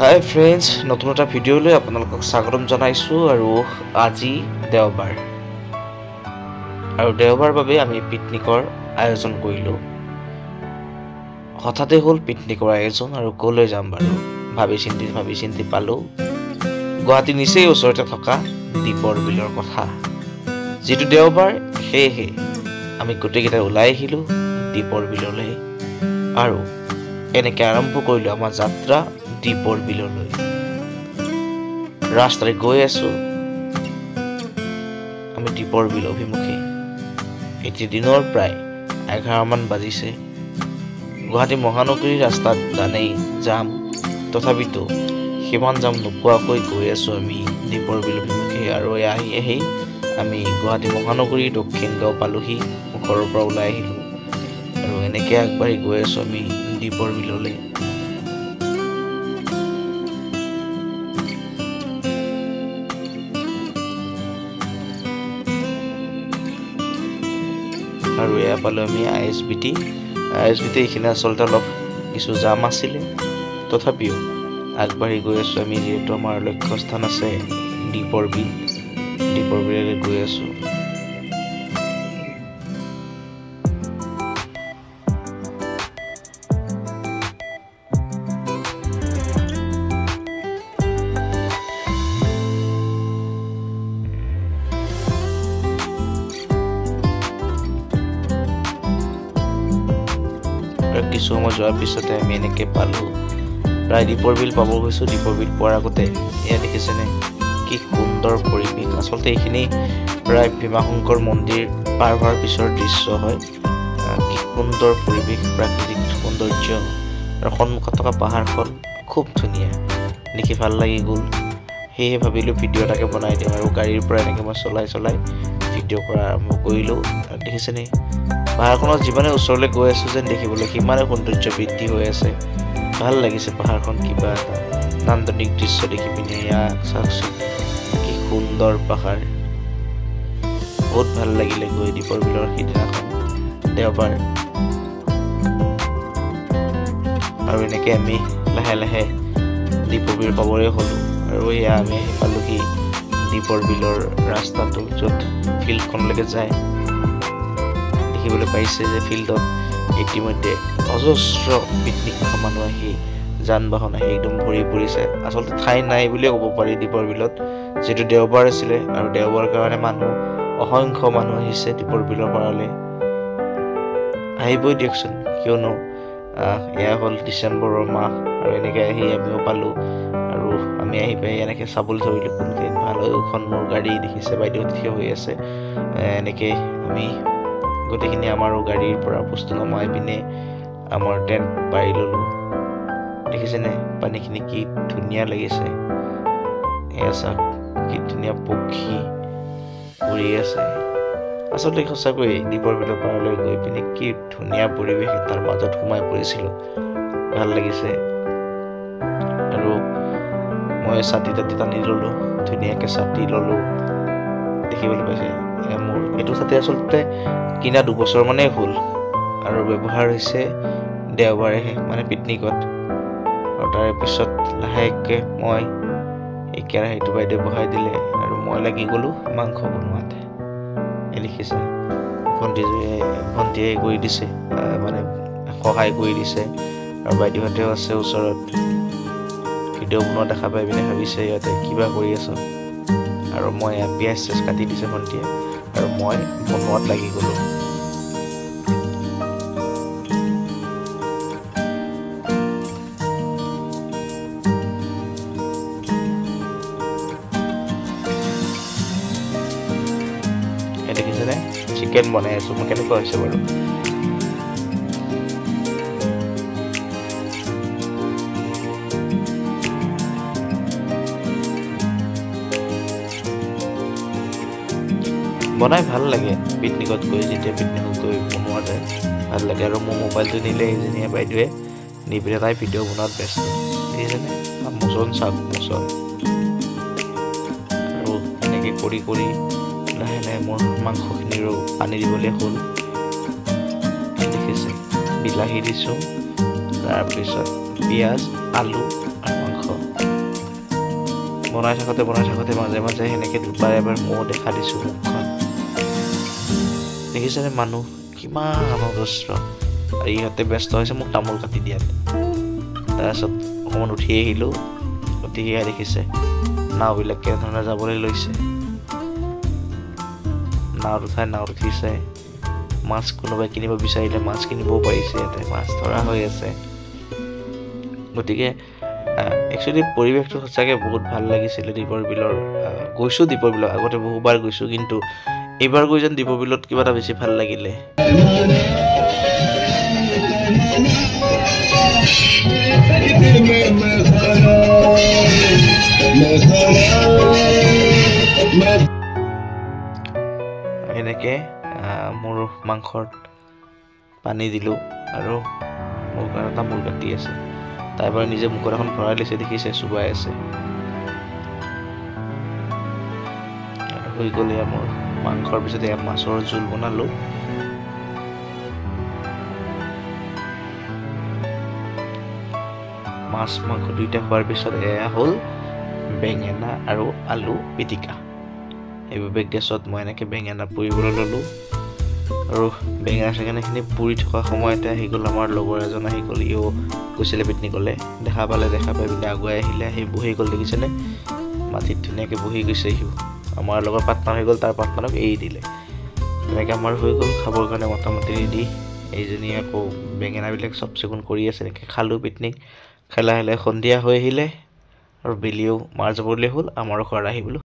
হাই friends, নতুন এটা ভিডিঅ'লৈ আপোনালোকক স্বাগতম জনাইছোঁ। আৰু আজি দেওবাৰ, আৰু দেওবাৰ বাবে আমি পিকনিকৰ আয়োজন কৰিলোঁ। হঠাতে হ'ল পিকনিকৰ আয়োজন, আৰু ক'লৈ যাম বাৰু ভাবি চিন্তি পালোঁ গুৱাহাটী নিচেই ওচৰতে থকা দীপৰ বিলৰ কথা। যিটো দেওবাৰ, সেয়েহে আমি গোটেইকেইটা ওলাই আহিলোঁ দীপৰ বিললৈ, আৰু এনেকৈ আৰম্ভ কৰিলোঁ আমাৰ যাত্ৰা দীপৰ বিললৈ। ৰাস্তাৰে গৈ আছোঁ আমি দীপৰ বিল অভিমুখে। এতিয়া দিনৰ প্ৰায় 11 মান বাজিছে। গুৱাহাটী মহানগৰীৰ ৰাস্তাত জানেই যাম, তথাপিতো সিমান যাম নোপোৱাকৈ গৈ আছোঁ আমি দীপৰ বিল অভিমুখে। আৰু আহি আমি গুৱাহাটী মহানগৰীৰ দক্ষিণ গাঁও পালোহি। ঘৰৰ পৰা ওলাই আহিলোঁ আৰু এনেকৈ আগবাঢ়ি গৈ আছোঁ আমি দীপৰ বিললৈ। আৰু এয়া পালোঁ আমি ISBT এইখিনি আচলতে অলপ কিছু জাম আছিলে, তথাপিও আগবাঢ়ি গৈ আছোঁ আমি, যিহেতু আমাৰ লক্ষ্যস্থান আছে দীপৰ বিললৈ গৈ আছোঁ। কিছু সময় যোৱাৰ পিছতে আমি এনেকৈ পালোঁ প্ৰায় দীপৰ বিল পাব গৈছোঁ। দীপৰ বিল পোৱাৰ আগতে এয়া দেখিছেনে কি সুন্দৰ পৰিৱেশ। আচলতে এইখিনি প্ৰায় ভীমাশংকৰ মন্দিৰ পাৰ হোৱাৰ পিছৰ দৃশ্য হয়। কি সুন্দৰ পৰিৱেশ, প্ৰাকৃতিক সৌন্দৰ্য, আৰু সন্মুখত থকা পাহাৰখন খুব ধুনীয়া, দেখি ভাল লাগি গ'ল। সেয়েহে ভাবিলোঁ ভিডিঅ' এটাকে বনাই দিওঁ, আৰু গাড়ীৰ পৰা এনেকৈ মই চলাই ভিডিঅ' কৰা আৰম্ভ কৰিলোঁ। দেখিছেনে পাহাৰখনত যিমানে ওচৰলৈ গৈ আছোঁ যেন দেখিবলৈ সিমানে সৌন্দৰ্য বৃদ্ধি হৈ আছে। ভাল লাগিছে পাহাৰখন, কিবা এটা নান্দনিক দৃশ্য দেখি পিনে। এয়া চাওকচোন কি সুন্দৰ পাহাৰ, বহুত ভাল লাগিলে গৈ দীপৰ বিলৰ সিদিনাখন দেওবাৰ। আৰু এনেকৈ আমি লাহে দীপৰ বিল পাবৰে হ'লোঁ। আৰু এয়া আমি আহি পালোঁহি দীপৰ বিলৰ ৰাস্তাটো, য'ত ফিল্ডখনলৈকে যায়। দেখিবলৈ পাইছে যে ফিল্ডত ইতিমধ্যে অজস্ৰ পিকনিক খোৱা মানুহ আহি, যান বাহন আহি একদম ভৰি পৰিছে। আচলতে ঠাই নাই বুলিয়ে ক'ব পাৰি দীপৰ বিলত, যিহেতু দেওবাৰ আছিলে, আৰু দেওবাৰ কাৰণে অসংখ্য মানুহ আহিছে দীপৰ বিলৰ পাৰলৈ। আহিবই দিয়কচোন, কিয়নো এয়া হ'ল ডিচেম্বৰৰ মাহ। আৰু এনেকৈ আহি আমিও পালোঁ, আৰু আমি আহি পাই এনেকৈ চাবলৈ ধৰিলোঁ কোনখিনিত ভাল হয়। এখন মোৰ গাড়ী দেখিছে, বাইদেউ থিয় হৈ আছে। এনেকৈ আমি গোটেইখিনি আমাৰো গাড়ীৰ পৰা বস্তু নমাই পিনে আমাৰ টেণ্ট পাৰি ল'লোঁ। দেখিছেনে পানীখিনি কি ধুনীয়া লাগিছে। এয়া চাওক কি ধুনীয়া পক্ষী উৰি আছে। আচলতে সঁচাকৈ দীপৰ বিলৰ পাৰলৈ গৈ পিনে কি ধুনীয়া পৰিৱেশ এটাৰ মাজত সোমাই পৰিছিলোঁ, ভাল লাগিছে। আৰু মই ছাতি টানি ল'লোঁ, ধুনীয়াকৈ ছাতি ল'লোঁ। দেখিবলৈ পাইছে মোৰ এইটো ছাতি আচলতে কিনা 2 বছৰ মানেই হ'ল, আৰু ব্যৱহাৰ হৈছে দেওবাৰেহে, মানে পিকনিকত। আৰু তাৰে পিছত লাহেকৈ মই এই কেৰাহীটো বাইদেউ বহাই দিলে, আৰু মই লাগি গ'লোঁ মাংস বনোৱাত। দেখিছে ভণ্টিয়ে কৰি দিছে, মানে সহায় কৰি দিছে। আৰু বাইদেউহঁতেও আছে ওচৰত, ভিডিঅ' বনোৱা দেখা পাই পিনে ভাবিছে ইহঁতে কিবা কৰি আছ। আৰু মই পিঁয়াজ কাটি দিছে ভণ্টিয়ে, আৰু মই বনোৱাত লাগি গ'লোঁ। দেখিছেনে চিকেন বনাই আছোঁ মই, কেনেকুৱা হৈছে বাৰু। বনাই ভাল লাগে পিকনিকত গৈ, যেতিয়া পিকনিকত গৈ বনোৱা যায় ভাল লাগে। আৰু মোৰ মোবাইলটো নিলে এইজনীয়ে বাইদেৱে নি পিনে তাই ভিডিঅ' বনোৱাত ব্যস্ত। দেখিছেনে মোচন চাওক মোচন। আৰু এনেকৈ কৰি লাহে মোৰ মাংসখিনিৰো পানী দিবলৈ হ'ল। দেখিছে বিলাহী দিছোঁ, তাৰপিছত পিঁয়াজ, আলু আৰু মাংস। বনাই থাকোঁতে মাজে মাজে সেনেকৈ দুবাৰ এবাৰ ময়ো দেখা দিছোঁ মুখখন। দেখিছেনে মানুহ কিমান অজস্ৰ, আৰু ইহঁতে ব্যস্ত হৈছে মোক তামোল কাটি দিয়াত। তাৰপিছত অকণমান উঠি আহিলোঁ, উঠি আহি দেখিছে নাওবিলাক কেনেধৰণে যাবলৈ লৈছে। নাৱত উঠাই নাৱত উঠিছে, মাছ কোনোবাই কিনিব বিচাৰিলে মাছ কিনিবও পাৰিছে, ইয়াতে মাছ ধৰা হৈ আছে। গতিকে একচুৱেলি পৰিৱেশটো সঁচাকৈ বহুত ভাল লাগিছিলে দীপৰ বিলৰ। গৈছোঁ দীপৰ বিলত, আগতে বহুবাৰ গৈছোঁ, কিন্তু এইবাৰ গৈ যেন দীপৰ বিলত কিবা এটা বেছি ভাল লাগিলে। এনেকৈ মোৰ মাংসত পানী দিলোঁ আৰু মোৰ কাৰণে তামোল কাটি আছে। তাই বাৰু নিজে মুখত এখন ভৰাই লৈছে, দেখিছে চুবাই আছে। হৈ গ'ল এয়া মোৰ মাংসৰ পিছত এয়া মাছৰ জোল বনালোঁ। মাছ মাংস দুইটা খোৱাৰ পিছত এয়া হ'ল বেঙেনা আৰু আলু পিটিকা। সেইবাবে গেছত মই এনেকৈ বেঙেনা পুৰিবলৈ ল'লোঁ, আৰু বেঙেনা চেঙেনাখিনি পুৰি থকা সময়তে আহি গ'ল আমাৰ লগৰ এজন আহি গ'ল। ইও গৈছিলে পিকনিকলৈ, দেখা পাই পিনে আগুৱাই আহিলে, আহি বহি গ'ল। দেখিছেনে মাটিত ধুনীয়াকৈ বহি গৈছে সিও। আমাৰ লগত পাৰ্টনাৰ হৈ গ'ল, তাৰ পাৰ্টনাৰক এৰি দিলে। তেনেকৈ আমাৰ হৈ গ'ল খাবৰ কাৰণে মোটামুটি ৰেডি। এইজনীয়ে আকৌ বেঙেনাবিলাক চব চিকুণ কৰি আছে। এনেকৈ খালোঁ পিকনিক, খাই লাহে লাহে সন্ধিয়া হৈ আহিলে আৰু বেলিও মাৰ যাবলৈ হ'ল, আমাৰো ঘৰত আহিবলৈ